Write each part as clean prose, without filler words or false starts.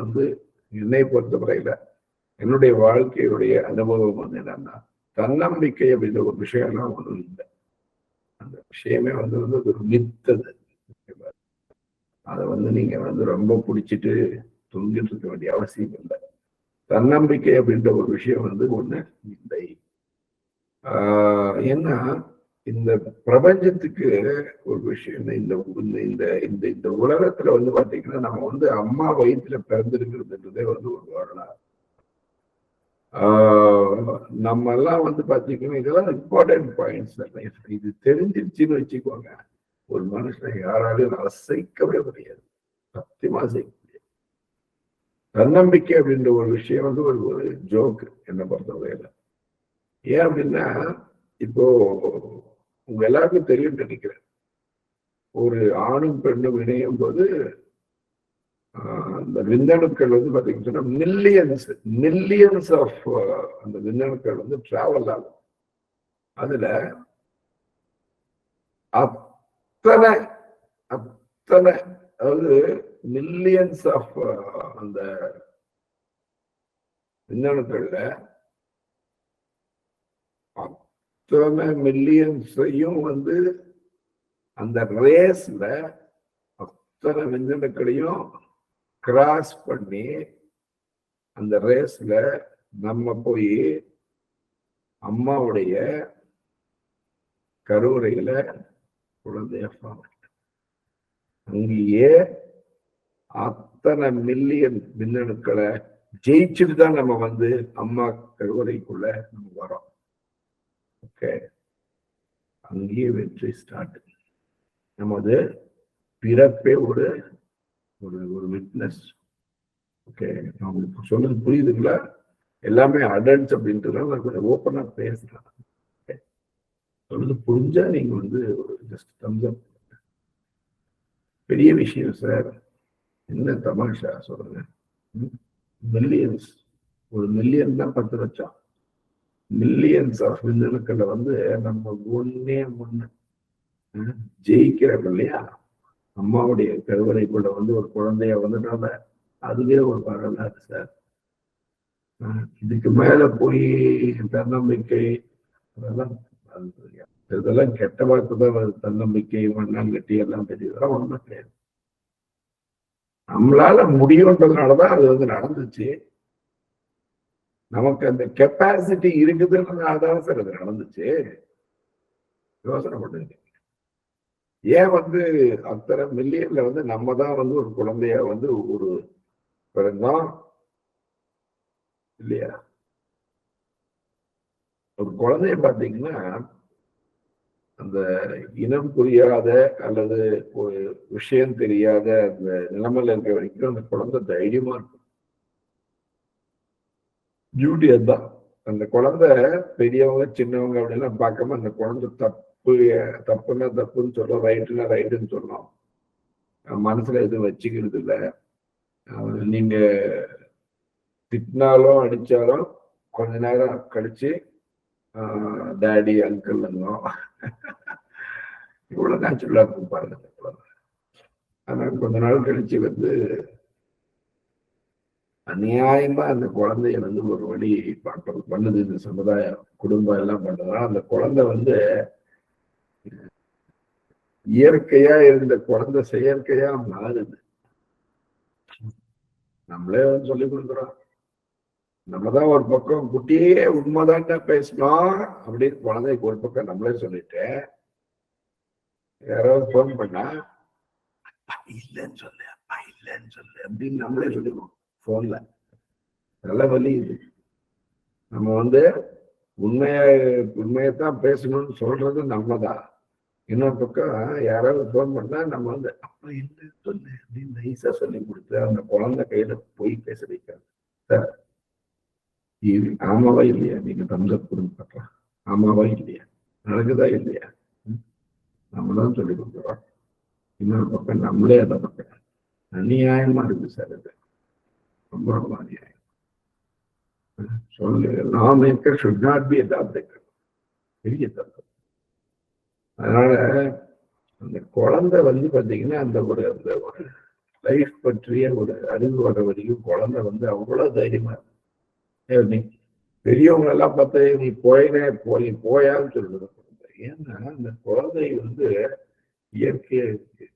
வந்து என்னை பொறுத்தவரையில என்னுடைய வாழ்க்கையுடைய அனுபவம் வந்து என்னன்னா, தன்னம்பிக்கை அப்படின்ற ஒரு விஷயம்லாம் ஒன்றும் இல்லை. அந்த விஷயமே வந்து ஒரு மித்தது. அதை வந்து நீங்க வந்து ரொம்ப பிடிச்சிட்டு தொங்கிட்டு இருக்க வேண்டிய அவசியம் இல்லை. தன்னம்பிக்கை அப்படின்ற ஒரு விஷயம் வந்து ஒண்ணு இல்லை. ஏன்னா இந்த பிரபஞ்சத்துக்கு ஒரு விஷயம் இந்த இந்த இந்த இந்த உலகத்துல வந்து பாத்தீங்கன்னா நம்ம வந்து அம்மா வயிற்றுல பிறந்திருக்கிறதுன்றதே வந்து ஒரு வரலாறு. நம்ம எல்லாம் வந்து பாத்தீங்கன்னா இதெல்லாம் இம்பார்ட்டன்ட் பாயிண்ட்ஸ். இது தெரிஞ்சிருச்சுன்னு வச்சுக்கோங்க, ஒரு மனுஷனை யாராலையும் அசைக்கவே முடியாது, சத்தியமா அசைக்க முடியாது. தன்னம்பிக்கை அப்படின்ற ஒரு விஷயம் வந்து ஒரு ஜோக்கு என்ன பொறுத்தவரையில. ஏன் அப்படின்னா, இப்போ உங்க எல்லாருக்கும் தெரியும் நினைக்கிறேன், ஒரு ஆணும் பெண்ணும் இணையும் போது அந்த விந்தணுக்கள் வந்து பாத்தீங்கன்னா மில்லியன்ஸ் ஆஃப் அந்த விந்தணுக்கள் வந்து டிராவல் ஆகும். அதுல அத்தனை அதாவது மில்லியன்ஸ் ஆஃப் அந்த விந்தணுக்கள்ல அத்தனை மில்லியன்ஸையும் வந்து அந்த ரேஸ்ல அத்தனை விந்தணுக்களையும் கிராஸ் பண்ணி அந்த ரேஸ்ல நம்ம போய் அம்மாவுடைய கருவறையில குழந்தைய அங்கேயே அத்தனை மில்லியன் மின்னணுக்களை ஜெயிச்சுட்டு தான் நம்ம வந்து அம்மா கருவறைக்குள்ள நம்ம வரோம். ஓகே, அங்கேயே வெற்றி ஸ்டார்ட். நமது பிறப்பே ஒரு ஒரு விட்னஸ். ஓகே, நான் சொல்றது புரியுதுங்களா? எல்லாமே அடல்ட்ஸ் அப்படின்றதுனால நான் கொஞ்சம் ஓப்பனா பேசுறேன். சொல்றது புரிஞ்சா நீங்க வந்து ஜஸ்ட் தம்ஸ் அப். பெரிய விஷயம் சார், என்ன தமாஷா சொல்றேன். மில்லியன்ஸ், ஒரு மில்லியன் தான் 10 லட்சம். மில்லியன்ஸ் ஆஃப் விந்தணுக்களை வந்து நம்ம ஒண்ணு ஜெயிக்கிறோம் இல்லையா? அம்மாவுடைய கருவறைக்குள்ள வந்து ஒரு குழந்தைய வந்துட்டால அதுவே ஒரு வரலாறு சார். இதுக்கு மேல போய் தன்னம்பிக்கை இதெல்லாம் கெட்ட வாக்குதான் வருது. தன்னம்பிக்கை, மண்ணாங்கட்டி எல்லாம் தெரியுதெல்லாம் ஒண்ணும் கிடையாது. நம்மளால முடியும்ன்றதுனாலதான் அது வந்து நடந்துச்சு. நமக்கு அந்த கெப்பாசிட்டி இருக்குதுன்றதுனாலதான் சார் அது நடந்துச்சு. யோசனை பண்ணுங்க. ஏன் வந்து அத்தனை மில்லியன்ல வந்து நம்ம தான் வந்து ஒரு குழந்தைய வந்து ஒரு பிறந்தோம் இல்லையா? ஒரு குழந்தைய பாத்தீங்கன்னா அந்த இனம் புரியாத அல்லது ஒரு விஷயம் தெரியாத அந்த நிலைமையில இருக்க வரைக்கும் அந்த குழந்தை தைரியமா இருக்கும். டியூட்டி அதுதான். அந்த குழந்தை பெரியவங்க சின்னவங்க அப்படின்லாம் பார்க்காம அந்த குழந்தை தப்புன்னா தப்புன்னு சொல்றோம், ரைட்டுன்னா ரைட்டுன்னு சொல்றோம். மனசுல எதுவும் வச்சுக்கிறது இல்லை. நீங்க திட்டினாலும் அடிச்சாலும் கொஞ்ச நேரம் கழிச்சு டேடி அங்கிள் இவ்வளவு நேச்சுரலா இருக்கும் பாருங்க. ஆனா கொஞ்ச நாள் கழிச்சு வந்து அநியாயமா அந்த குழந்தைய வந்து ஒரு வழி பண்ணுது இந்த சமுதாயம், குடும்பம் எல்லாம் பண்ணதுனால அந்த குழந்தை வந்து இயற்கையா இருந்த குழந்தை செயற்கையா மாறுது. நம்மளே வந்து சொல்லி கொடுக்குறோம். நம்மதான் ஒரு பக்கம் குட்டியே உண்மைதான்டா பேசணும் அப்படின்னு குழந்தைக்கு ஒரு பக்கம் நம்மளே சொல்லிட்டு, யாராவது போன் பண்ணா இல்லைன்னு சொல்லு, அப்பா இல்லைன்னு சொல்லு அப்படின்னு நம்மளே சொல்லிடுவோம் போன்ல. நல்ல வலி இது. நம்ம வந்து உண்மையத்தான் பேசணும்னு சொல்றது நம்மதான். இன்னொரு பக்கம் யாராவது போன் பண்ணா நம்ம வந்து அப்பா இல்லை சொல்லு அப்படின்னு நைஸா சொல்லி கொடுத்து அந்த குழந்தை கையில போய் பேச வைக்காது சார். இது ஆமாவா இல்லையா? நீங்க தம்சப் கொடுங்க பார்க்கலாம். ஆமாவா இல்லையா? நடக்குதா இல்லையா? நம்மதான் சொல்லி கொடுக்குறோம். இன்னொரு பக்கம் நம்மளே அதை பக்கம் அநியாயமா இருக்கு சார். இது ரொம்ப ரொம்ப அநியாயம். சொல்லு நாம் maker should not be a dog breaker. பெரிய தப்பு. அதனால அந்த குழந்தை வந்து பாத்தீங்கன்னா அந்த ஒரு லைஃப் பற்றிய ஒரு அறிவு வர வரைக்கும் குழந்தை வந்து அவ்வளவு தைரியமா நீ பெரியவங்க எல்லாம் பார்த்து நீ போயினே போயான்னு சொல்றது குழந்தை. ஏன்னா அந்த குழந்தை வந்து இயற்கையா இருக்கு.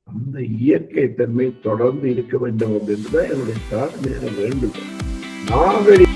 அந்த இயற்கை தன்மை தொடர்ந்து இருக்க வேண்டும் அப்படின்றதான் என்னுடைய தாழ்மையான வேண்டுகோள். நாகரிக